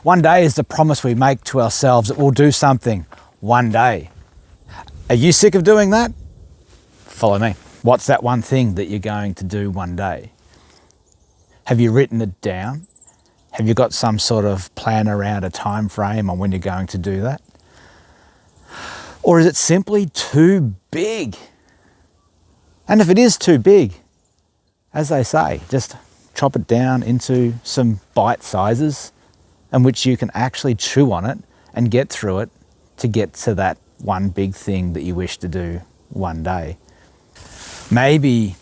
One day is the promise we make to ourselves that we'll do something one day. Are you sick of doing that? Follow me. What's that one thing that you're going to do one day? Have you written it down? Have you got some sort of plan around a time frame on when you're going to do that? Or is it simply too big? And if it is too big, as they say, just chop it down into some bite sizes in which you can actually chew on it and get through it to get to that one big thing that you wish to do one day. Maybe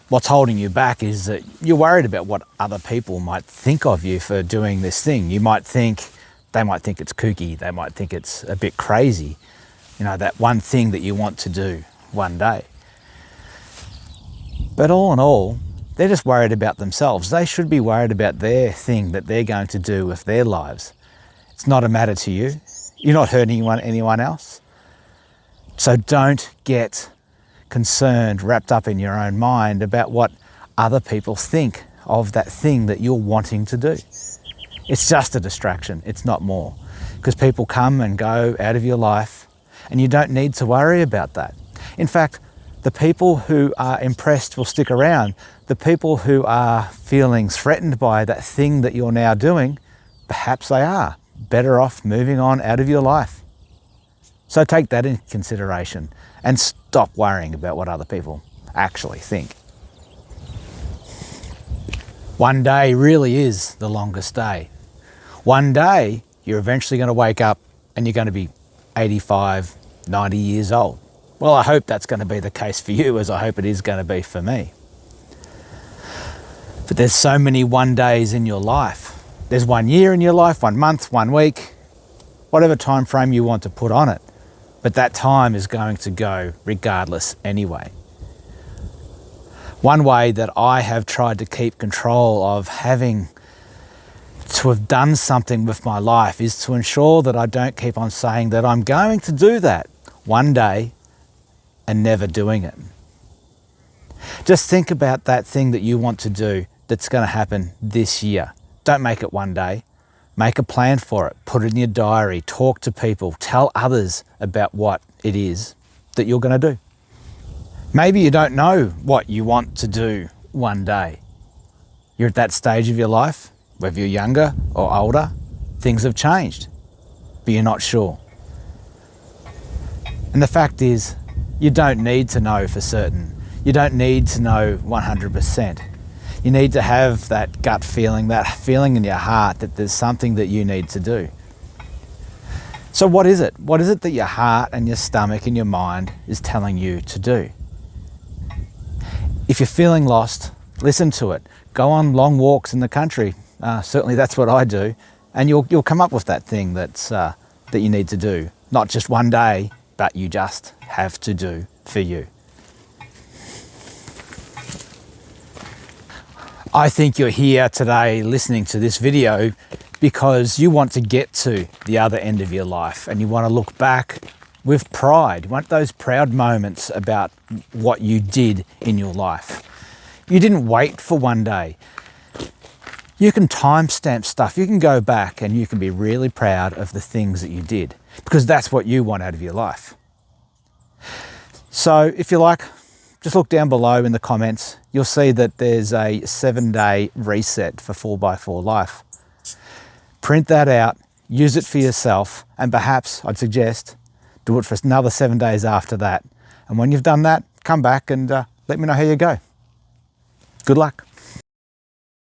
what's holding you back is that you're worried about what other people might think of you for doing this thing. They might think it's kooky, they might think it's a bit crazy, that one thing that you want to do one day. But all in all, they're just worried about themselves. They should be worried about their thing that they're going to do with their lives. It's not a matter to you. You're not hurting anyone else. So don't get concerned, wrapped up in your own mind about what other people think of that thing that you're wanting to do. It's just a distraction, it's not more. Because people come and go out of your life and you don't need to worry about that. In fact, the people who are impressed will stick around. The people who are feeling threatened by that thing that you're now doing, perhaps they are better off moving on out of your life. So take that into consideration and stop worrying about what other people actually think. One day really is the longest day. One day you're eventually going to wake up and you're going to be 85, 90 years old. Well, I hope that's going to be the case for you, as I hope it is going to be for me. But there's so many one days in your life. There's 1 year in your life, 1 month, 1 week, whatever time frame you want to put on it. But that time is going to go regardless anyway. One way that I have tried to keep control of having to have done something with my life is to ensure that I don't keep on saying that I'm going to do that one day and never doing it. Just think about that thing that you want to do that's going to happen this year. Don't make it one day. Make a plan for it. Put it in your diary. Talk to people. Tell others about what it is that you're going to do. Maybe you don't know what you want to do one day. You're at that stage of your life, whether you're younger or older, things have changed, but you're not sure. And the fact is, you don't need to know for certain. You don't need to know 100%. You need to have that gut feeling, that feeling in your heart that there's something that you need to do. So what is it? What is it that your heart and your stomach and your mind is telling you to do? If you're feeling lost, listen to it. Go on long walks in the country. Certainly that's what I do. And you'll come up with that thing that you need to do. Not just one day, but you just have to do for you. I think you're here today listening to this video because you want to get to the other end of your life and you want to look back with pride. You want those proud moments about what you did in your life. You didn't wait for one day. You can timestamp stuff. You can go back and you can be really proud of the things that you did because that's what you want out of your life. So if you like, just look down below in the comments. You'll see that there's a 7-day reset for 4x4 life. Print that out, use it for yourself, and perhaps I'd suggest do it for another 7 days after that. And when you've done that, come back and let me know how you go. Good luck.